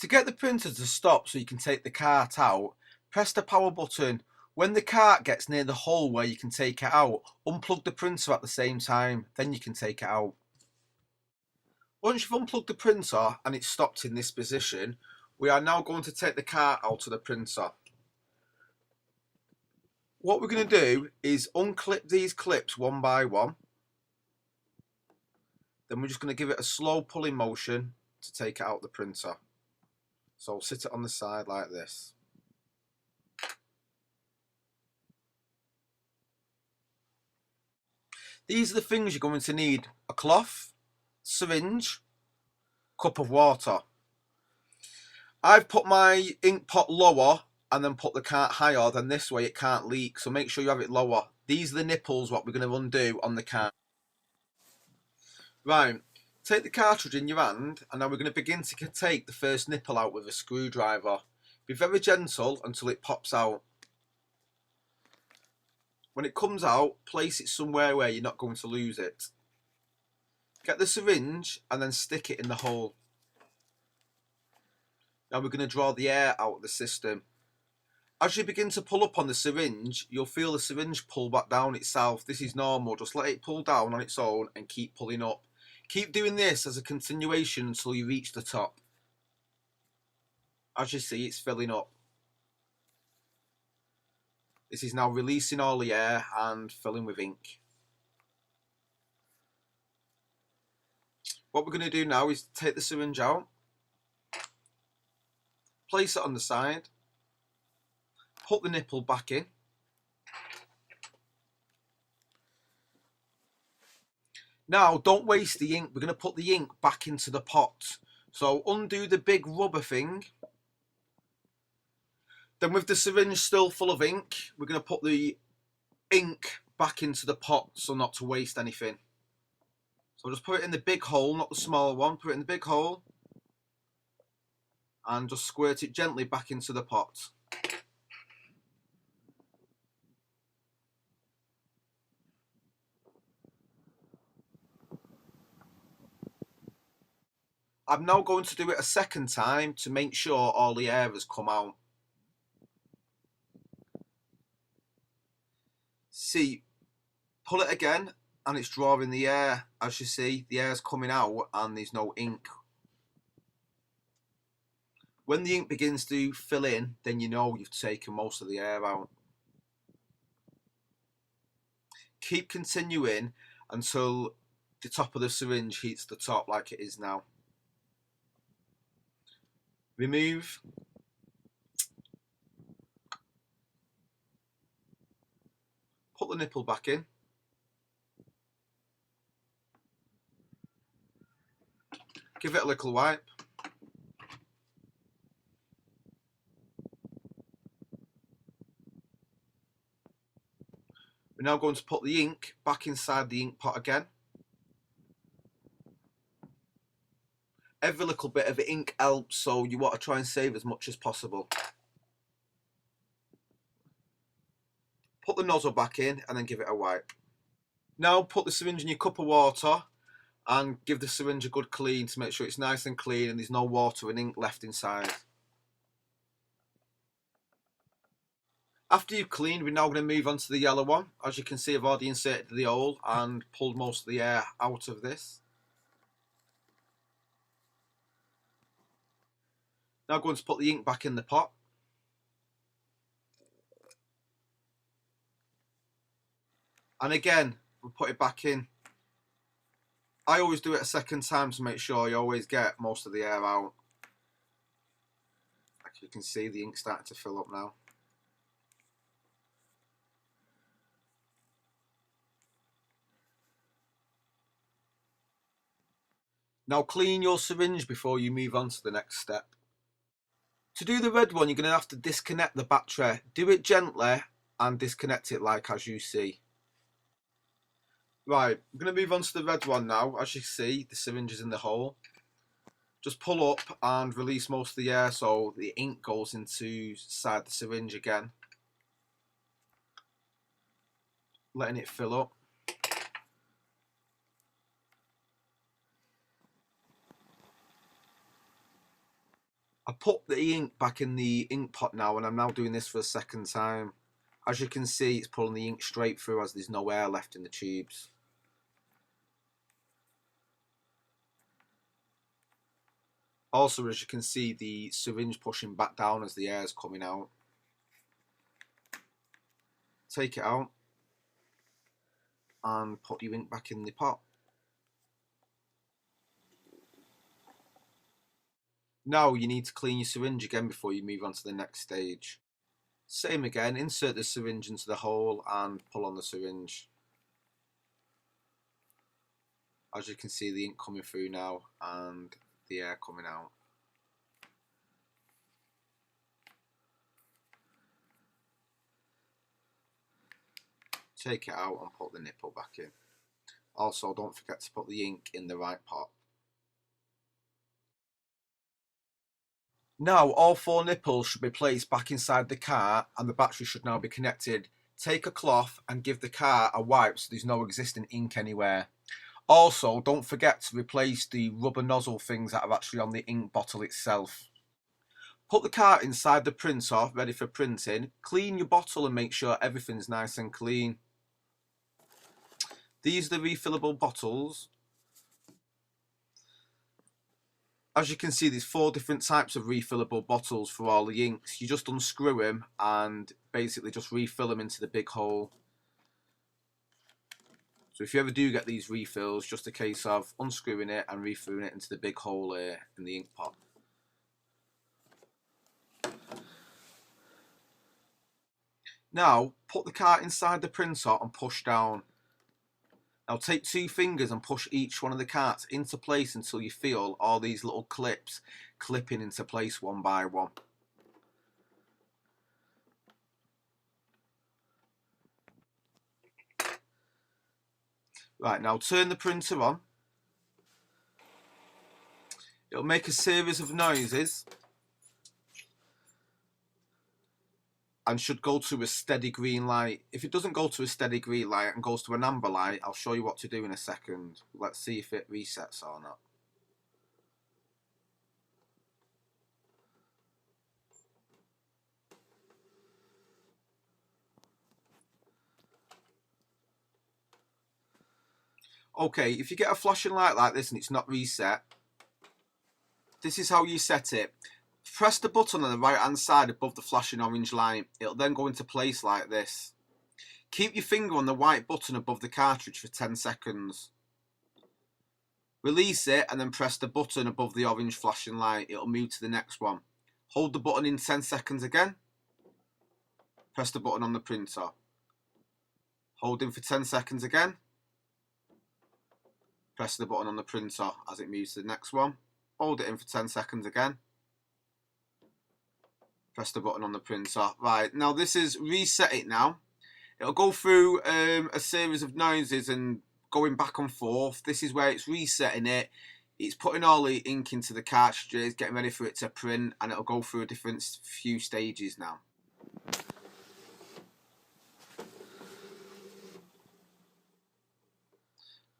To get the printer to stop so you can take the cart out, press the power button. When the cart gets near the hole where you can take it out, unplug the printer at the same time, then you can take it out. Once you've unplugged the printer and it's stopped in this position, we are now going to take the cart out of the printer. What we're going to do is unclip these clips one by one. Then we're just going to give it a slow pulling motion to take it out of the printer. So sit it on the side like this. These are the things you're going to need: a cloth, syringe, cup of water. I've put my ink pot lower and then put the cart higher, then this way it can't leak, so make sure you have it lower. These are the nipples what we're going to undo on the cart. Right, take the cartridge in your hand and now we're going to begin to take the first nipple out with a screwdriver. Be very gentle until it pops out. When it comes out, place it somewhere where you're not going to lose it. Get the syringe and then stick it in the hole. Now we're going to draw the air out of the system. As you begin to pull up on the syringe, you'll feel the syringe pull back down itself. This is normal. Just let it pull down on its own and keep pulling up. Keep doing this as a continuation until you reach the top. As you see, it's filling up. This is now releasing all the air and filling with ink. What we're going to do now is take the syringe out, place it on the side, put the nipple back in. Now don't waste the ink, we're going to put the ink back into the pot. So undo the big rubber thing. Then with the syringe still full of ink, we're going to put the ink back into the pot so not to waste anything. So just put it in the big hole, not the small one, put it in the big hole and just squirt it gently back into the pot. I'm now going to do it a second time to make sure all the air has come out. See, pull it again and it's drawing the air. As you see, the air's coming out and there's no ink. When the ink begins to fill in, then you know you've taken most of the air out. Keep continuing until the top of the syringe hits the top like it is now. Remove. Put the nipple back in. Give it a little wipe. We're now going to put the ink back inside the ink pot again. Every little bit of ink helps, so you want to try and save as much as possible. Put the nozzle back in and then give it a wipe. Now put the syringe in your cup of water and give the syringe a good clean to make sure it's nice and clean and there's no water and ink left inside. After you've cleaned, we're now going to move on to the yellow one. As you can see, I've already inserted the hole and pulled most of the air out of this. Now going to put the ink back in the pot. And again, we'll put it back in. I always do it a second time to make sure you always get most of the air out. Like you can see, the ink starting to fill up now. Now clean your syringe before you move on to the next step. To do the red one, you're going to have to disconnect the battery. Do it gently and disconnect it like as you see. Right, I'm going to move on to the red one now. As you see, the syringe is in the hole. Just pull up and release most of the air so the ink goes inside the syringe again. Letting it fill up. I put the ink back in the ink pot now, and I'm now doing this for the second time. As you can see, it's pulling the ink straight through as there's no air left in the tubes. Also, as you can see, the syringe pushing back down as the air is coming out. Take it out and put your ink back in the pot. Now you need to clean your syringe again before you move on to the next stage. Same again, insert the syringe into the hole and pull on the syringe. As you can see, the ink coming through now and the air coming out. Take it out and put the nipple back in. Also, don't forget to put the ink in the right pot. Now all 4 nipples should be placed back inside the car and the battery should now be connected. Take a cloth and give the car a wipe so there's no existing ink anywhere. Also, don't forget to replace the rubber nozzle things that are actually on the ink bottle itself. Put the car inside the printer, ready for printing. Clean your bottle and make sure everything's nice and clean. These are the refillable bottles. As you can see, there's 4 different types of refillable bottles for all the inks. You just unscrew them and basically just refill them into the big hole. So if you ever do get these refills, just a case of unscrewing it and refilling it into the big hole here in the ink pot. Now, put the cart inside the printer and push down. Now take 2 fingers and push each one of the carts into place until you feel all these little clips clipping into place one by one. Right, now turn the printer on. It'll make a series of noises and should go to a steady green light. If it doesn't go to a steady green light and goes to an amber light, I'll show you what to do in a second. Let's see if it resets or not. Okay, if you get a flashing light like this and it's not reset, this is how you set it. Press the button on the right hand side above the flashing orange light. It'll then go into place like this. Keep your finger on the white button above the cartridge for 10 seconds. Release it and then press the button above the orange flashing light. It'll move to the next one. Hold the button in 10 seconds again. Press the button on the printer. Hold in for 10 seconds again. Press the button on the printer as it moves to the next one. Hold it in for 10 seconds again. Press the button on the printer. Right, now this is reset it now. It'll go through a series of noises and going back and forth. This is where it's resetting it. It's putting all the ink into the cartridges, getting ready for it to print, and it'll go through a different few stages now.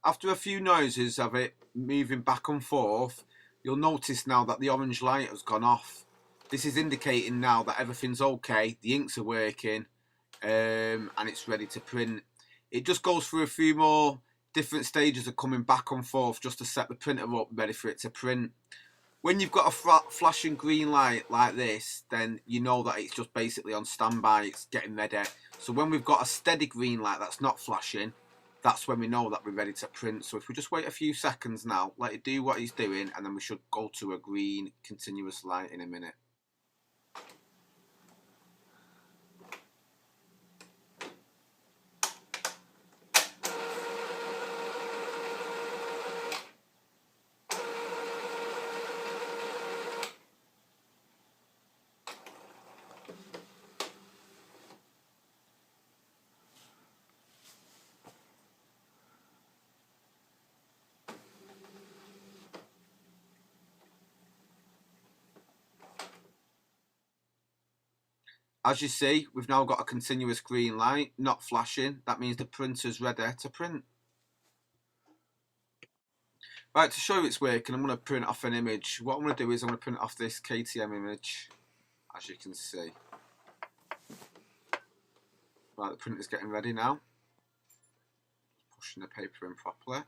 After a few noises of it moving back and forth, you'll notice now that the orange light has gone off. This is indicating now that everything's okay, the inks are working, and it's ready to print. It just goes through a few more different stages of coming back and forth just to set the printer up ready for it to print. When you've got a flashing green light like this, then you know that it's just basically on standby, it's getting ready. So when we've got a steady green light that's not flashing, that's when we know that we're ready to print. So if we just wait a few seconds now, let it do what it's doing, and then we should go to a green continuous light in a minute. As you see, we've now got a continuous green light, not flashing. That means the printer's ready to print. Right, to show you it's working, I'm going to print off an image. What I'm going to do is I'm going to print off this KTM image, as you can see. Right, the printer's getting ready now. Pushing the paper in properly.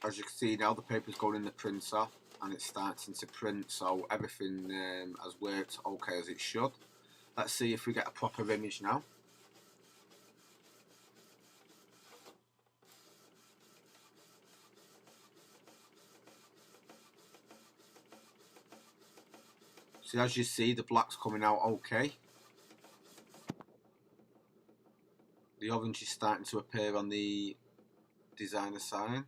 As you can see now, the paper's going in the printer and it's starting to print, so everything has worked okay as it should. Let's see if we get a proper image now. So as you see, the black's coming out okay. The orange is starting to appear on the designer sign.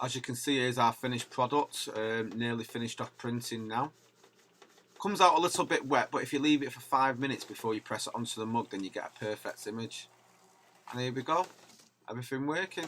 As you can see, here's our finished product, nearly finished off printing now. Comes out a little bit wet, but if you leave it for 5 minutes before you press it onto the mug, then you get a perfect image. And here we go, everything working.